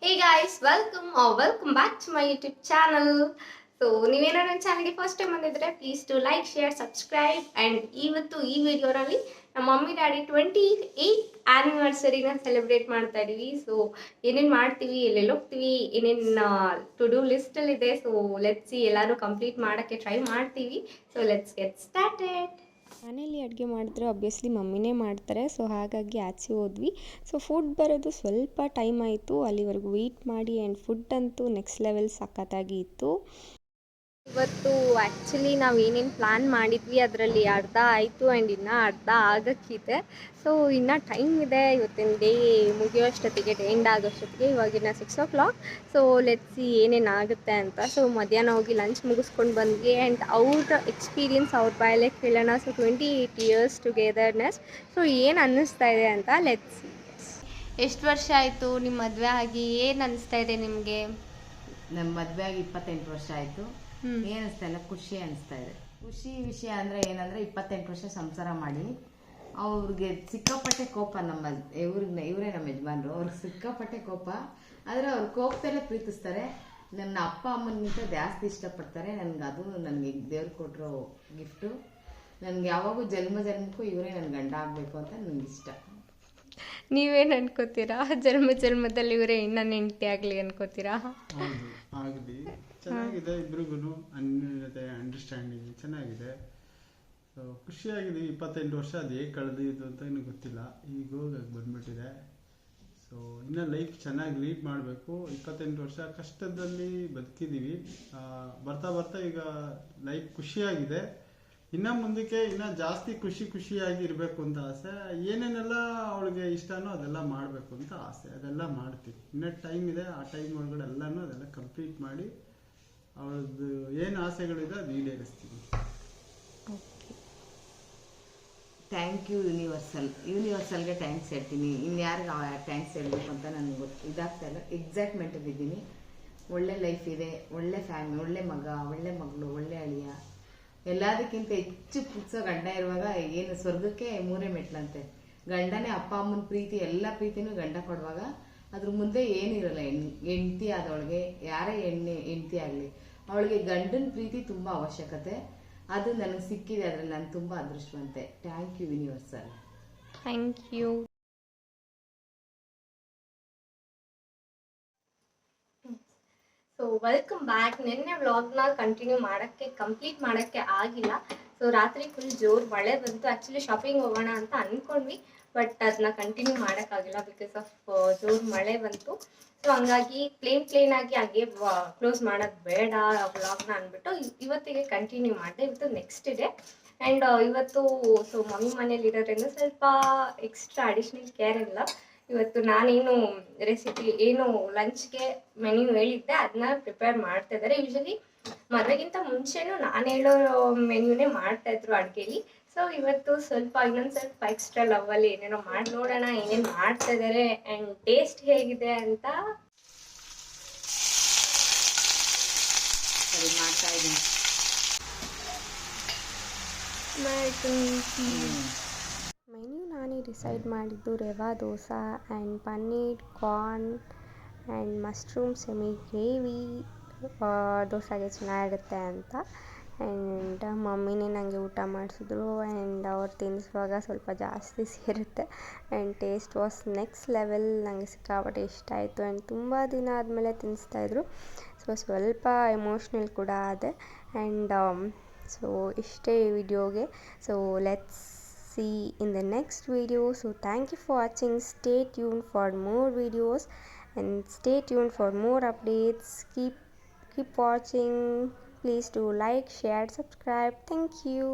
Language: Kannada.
Hey guys, welcome back to my YouTube channel. So ನೀವೇನೋ ನನ್ನ ಚಾನಲ್ಗೆ ಫಸ್ಟ್ ಟೈಮ್ ಬಂದಿದ್ರೆ please to like share subscribe and ಇವತ್ತು ಈ ವಿಡಿಯೋನಲ್ಲಿ ನಮ್ಮ ಮಮ್ಮಿ ಡ್ಯಾಡಿ 28th ಆ್ಯನಿವರ್ಸರಿನ ಸೆಲೆಬ್ರೇಟ್ ಮಾಡ್ತಾ ಇದ್ದೀವಿ. ಸೊ ಏನೇನು ಮಾಡ್ತೀವಿ, ಎಲ್ಲೆಲ್ಲಿ ಹೋಗ್ತೀವಿ, ಏನೇನು ಟು ಡೂ ಲಿಸ್ಟಲ್ಲಿದೆ. ಸೊ ಲೆಟ್ಸ್ ಸಿ, ಎಲ್ಲರೂ ಕಂಪ್ಲೀಟ್ ಮಾಡೋಕ್ಕೆ ಟ್ರೈ ಮಾಡ್ತೀವಿ. So let's get started. ಮನೇಲಿ ಅಡುಗೆ ಮಾಡಿದ್ರೆ ಆಬ್ವಿಯಸ್ಲಿ ಮಮ್ಮಿನೇ ಮಾಡ್ತಾರೆ. ಸೊ ಹಾಗಾಗಿ ಆಚೆ ಹೋದ್ವಿ. ಸೊ ಫುಡ್ ಬರೋದು ಸ್ವಲ್ಪ ಟೈಮ್ ಆಯಿತು, ಅಲ್ಲಿವರೆಗೂ ವೆಯ್ಟ್ ಮಾಡಿ. ಆ್ಯಂಡ್ ಫುಡ್ ಅಂತೂ ನೆಕ್ಸ್ಟ್ ಲೆವೆಲ್ ಸಖತ್ತಾಗಿ ಇತ್ತು. ಇವತ್ತು ಆ್ಯಕ್ಚುಲಿ ನಾವು ಏನೇನು ಪ್ಲ್ಯಾನ್ ಮಾಡಿದ್ವಿ ಅದರಲ್ಲಿ ಅರ್ಧ ಆಯಿತು ಆ್ಯಂಡ್ ಇನ್ನೂ ಅರ್ಧ ಆಗೋಕ್ಕಿದೆ. ಸೊ ಇನ್ನೂ ಟೈಮ್ ಇದೆ. ಇವತ್ತಿನ ಡೇ ಮುಗಿಯೋಷ್ಟೊತ್ತಿಗೆ, ಎಂಡ್ ಆಗೋಷ್ಟೊತ್ತಿಗೆ ಇವಾಗಿನ 6 o'clock. ಸೊ ಲೆಟ್ಸಿ ಏನೇನು ಆಗುತ್ತೆ ಅಂತ. ಸೊ ಮಧ್ಯಾಹ್ನ ಹೋಗಿ ಲಂಚ್ ಮುಗಿಸ್ಕೊಂಡು ಬಂದ್ವಿ ಆ್ಯಂಡ್ ಅವ್ರ ಎಕ್ಸ್ಪೀರಿಯನ್ಸ್ ಅವ್ರ ಬಾಯಲ್ಲೇ ಕೇಳೋಣ. So 28 years togetherness. ಸೊ ಏನು ಅನ್ನಿಸ್ತಾ ಇದೆ ಅಂತ ಲೆಟ್ಸಿ. ಎಷ್ಟು ವರ್ಷ ಆಯಿತು ನಿಮ್ಮ ಮದುವೆ ಆಗಿ? ಏನು ಅನ್ನಿಸ್ತಾ ಇದೆ ನಿಮಗೆ? ನಮ್ಮ ಮದುವೆ ಆಗಿ 28 ವರ್ಷ ಆಯಿತು. ಏನು ಅನಿಸ್ತಾ ಇಲ್ಲ, ಖುಷಿ ಅನಿಸ್ತಾ ಇದೆ. ಖುಷಿ ವಿಷಯ ಅಂದರೆ ಏನಂದರೆ 28 ವರ್ಷ ಸಂಸಾರ ಮಾಡಿ ಅವ್ರಿಗೆ ಸಿಕ್ಕಾಪಟ್ಟೆ ಕೋಪ. ಇವರೇ ನಮ್ಮ ಯಜಮಾನ್ರು. ಅವ್ರಿಗೆ ಸಿಕ್ಕಾಪಟ್ಟೆ ಕೋಪ. ಆದರೆ ಅವ್ರ ಕೋಪದಲ್ಲೇ ಪ್ರೀತಿಸ್ತಾರೆ. ನನ್ನ ಅಪ್ಪ ಅಮ್ಮನಿಗಿಂತ ಜಾಸ್ತಿ ಇಷ್ಟಪಡ್ತಾರೆ. ಅದು ನನಗೆ ದೇವ್ರು ಕೊಟ್ಟಿರೋ ಗಿಫ್ಟು. ನನಗೆ ಯಾವಾಗೂ ಜನ್ಮಕ್ಕೂ ಇವರೇ ನನ್ನ ಗಂಡ ಆಗಬೇಕು ಅಂತ ನನಗೆ ಇಷ್ಟ. ನೀವೇನು ಅನ್ಕೋತೀರಾ? ಜನ್ಮದಲ್ಲಿ ಇವರೇ ಇನ್ನೊಂದು ಹೆಂಡತಿ ಆಗಲಿ ಅನ್ಕೋತೀರಾ? ಆಗಲಿ, ಚೆನ್ನಾಗಿದೆ. ಇಬ್ರಿಗೂ ಅನ್ಯೋನ್ಯತೆ, ಅಂಡರ್ಸ್ಟ್ಯಾಂಡಿಂಗ್ ಚೆನ್ನಾಗಿದೆ. ಸೊ ಖುಷಿಯಾಗಿದೆ. 28 ವರ್ಷ ಅದು ಹೇಗೆ ಕಳೆದಿದ್ದು ಅಂತ ಇನ್ನೂ ಗೊತ್ತಿಲ್ಲ. ಈಗ ಹೋಗಿ ಬಂದ್ಬಿಟ್ಟಿದೆ. ಸೊ ಇನ್ನು ಲೈಫ್ ಚೆನ್ನಾಗಿ ಲೀಡ್ ಮಾಡಬೇಕು. 28 ವರ್ಷ ಕಷ್ಟದಲ್ಲಿ ಬದುಕಿದ್ದೀವಿ. ಬರ್ತಾ ಬರ್ತಾ ಈಗ ಲೈಫ್ ಖುಷಿಯಾಗಿದೆ. ಇನ್ನು ಮುಂದಕ್ಕೆ ಇನ್ನೂ ಜಾಸ್ತಿ ಖುಷಿಯಾಗಿ ಇರಬೇಕು ಅಂತ ಆಸೆ. ಏನೇನೆಲ್ಲ ಅವಳಿಗೆ ಇಷ್ಟನೋ ಅದೆಲ್ಲ ಮಾಡಬೇಕು ಅಂತ ಆಸೆ. ಅದೆಲ್ಲ ಮಾಡ್ತೀವಿ. ಇನ್ನೂ ಟೈಮ್ ಇದೆ. ಆ ಟೈಮ್ ಒಳಗಡೆ ಎಲ್ಲನೂ ಅದೆಲ್ಲ ಕಂಪ್ಲೀಟ್ ಮಾಡಿ ಅವಳದ್ದು ಏನು ಆಸೆಗಳಿದೆ ಅದು ಈಡೇರಿಸ್ತೀವಿ. ಥ್ಯಾಂಕ್ ಯು ಯೂನಿವರ್ಸಲ್ಗೆ ಥ್ಯಾಂಕ್ಸ್ ಹೇಳ್ತೀನಿ. ಇನ್ಯಾರಿಗೆ ಥ್ಯಾಂಕ್ಸ್ ಹೇಳಬೇಕು ಅಂತ ನನಗೆ ಇದಾಗ್ತಾ ಇಲ್ಲ. ಎಕ್ಸೈಟ್ಮೆಂಟಲ್ಲಿ ಇದ್ದೀನಿ. ಒಳ್ಳೆ ಲೈಫ್ ಇದೆ, ಒಳ್ಳೆ ಫ್ಯಾಮಿಲಿ, ಒಳ್ಳೆ ಮಗ, ಒಳ್ಳೆ ಮಗಳು, ಒಳ್ಳೆ ಅಳಿಯ. ಎಲ್ಲದಕ್ಕಿಂತ ಹೆಚ್ಚು ಪುಟ್ಸೋ ಗಂಡ ಇರುವಾಗ ಏನು ಸ್ವರ್ಗಕ್ಕೆ 3 ಮೆಟ್ಲಂತೆ. ಗಂಡನೇ ಅಪ್ಪ ಅಮ್ಮನ ಪ್ರೀತಿ, ಎಲ್ಲ ಪ್ರೀತಿನೂ ಗಂಡ ಕೊಡುವಾಗ ಅದ್ರ ಮುಂದೆ ಏನಿರಲ್ಲ. ಹೆಂಡತಿ ಆದವಳಿಗೆ, ಯಾರೇ ಹೆಂಡತಿ ಆಗಲಿ, ಅವಳಿಗೆ ಗಂಡನ ಪ್ರೀತಿ ತುಂಬ ಅವಶ್ಯಕತೆ. ಅದು ನನಗೆ ಸಿಕ್ಕಿದೆ. ಅದರಲ್ಲಿ ನಾನು ತುಂಬ ಅದೃಷ್ಟವಂತೆ. Thank you universal. Thank you. So welcome back. ನಿನ್ನೆ ವ್ಲಾಗ್ನ ಕಂಪ್ಲೀಟ್ ಮಾಡೋಕ್ಕೆ ಆಗಿಲ್ಲ. ಸೊ ರಾತ್ರಿ ಫುಲ್ ಜೋರು ಮಳೆ ಬಂತು. ಆ್ಯಕ್ಚುಲಿ ಶಾಪಿಂಗ್ ಹೋಗೋಣ ಅಂತ ಅಂದ್ಕೊಂಡ್ವಿ, ಬಟ್ ಅದನ್ನ ಕಂಟಿನ್ಯೂ ಮಾಡೋಕ್ಕಾಗಿಲ್ಲ ಬಿಕಾಸ್ ಆಫ್ ಜೋರು ಮಳೆ ಬಂತು. ಸೊ ಹಂಗಾಗಿ ಪ್ಲೇನ್ ಆಗಿ ಹಾಗೆ ಕ್ಲೋಸ್ ಮಾಡೋದು ಬೇಡ ವ್ಲಾಗ್ನ ಅಂದ್ಬಿಟ್ಟು ಇವತ್ತಿಗೆ ಕಂಟಿನ್ಯೂ ಮಾಡಿದೆ. ಇವತ್ತು ನೆಕ್ಸ್ಟ್ ಇದೆ ಆ್ಯಂಡ್ ಇವತ್ತು ಸೊ ಮಮ್ಮಿ ಮನೇಲಿ ಇರೋದ್ರಿಂದ ಸ್ವಲ್ಪ ಎಕ್ಸ್ಟ್ರಾ ಅಡಿಷ್ನಲ್ ಕೇರ್ ಇಲ್ಲ. ಇವತ್ತು ನಾನೇನು ರೆಸಿಪಿ ಏನು ಲಂಚ್ಗೆ ಮೆನ್ಯೂ ಹೇಳಿದ್ದೆ ಅದನ್ನ ಪ್ರಿಪೇರ್ ಮಾಡ್ತಾ ಇದ್ದಾರೆ. ಯೂಶಲಿ ಮದುವೆಗಿಂತ ಮುಂಚೆನೂ ನಾನು ಹೇಳೋ ಮೆನ್ಯೂನೇ ಮಾಡ್ತಾಯಿದ್ರು ಅಡುಗೆಲಿ. ಸೊ ಇವತ್ತು ಇನ್ನೊಂದು ಸ್ವಲ್ಪ ಎಕ್ಸ್ಟ್ರಾ ಲವಲ್ಲಿ ಏನೇನೋ ಮಾಡಿ ನೋಡೋಣ ಏನೇನು ಮಾಡ್ತಾ ಇದ್ದಾರೆ ಆ್ಯಂಡ್ ಟೇಸ್ಟ್ ಹೇಗಿದೆ ಅಂತ. ಸರಿ, ಮಾಡ್ತಾ ಇದ್ದೀನಿ. ಮೆನ್ಯೂ ನಾನೇ ಡಿಸೈಡ್ ಮಾಡಿದ್ದು rava dosa and paneer corn and mushroom semi gravy ದೋಸೆಗೆ ಚೆನ್ನಾಗಿರುತ್ತೆ ಅಂತ. ಆ್ಯಂಡ್ ಮಮ್ಮಿನೇ ನನಗೆ ಊಟ ಮಾಡಿಸಿದ್ರು ಆ್ಯಂಡ್ ಅವ್ರು ತಿನ್ನಿಸುವಾಗ ಸ್ವಲ್ಪ ಜಾಸ್ತಿ ಸೇರುತ್ತೆ. And taste was next level. ನನಗೆ ಸಿಕ್ಕಾಪಟ್ಟೆ ಇಷ್ಟ ಆಯಿತು ಆ್ಯಂಡ್ ತುಂಬ ದಿನ ಆದಮೇಲೆ ತಿನ್ನಿಸ್ತಾಯಿದ್ರು. ಸೊ ಸ್ವಲ್ಪ ಎಮೋಷ್ನಲ್ ಕೂಡ ಆದೆ. ಆ್ಯಂಡ್ ಸೊ ಇಷ್ಟೇ ಈ ವಿಡಿಯೋಗೆ. So let's see in the next video. So thank you for watching. Stay tuned for more videos and stay tuned for more updates. Keep watching. Please do like, share, subscribe. Thank you.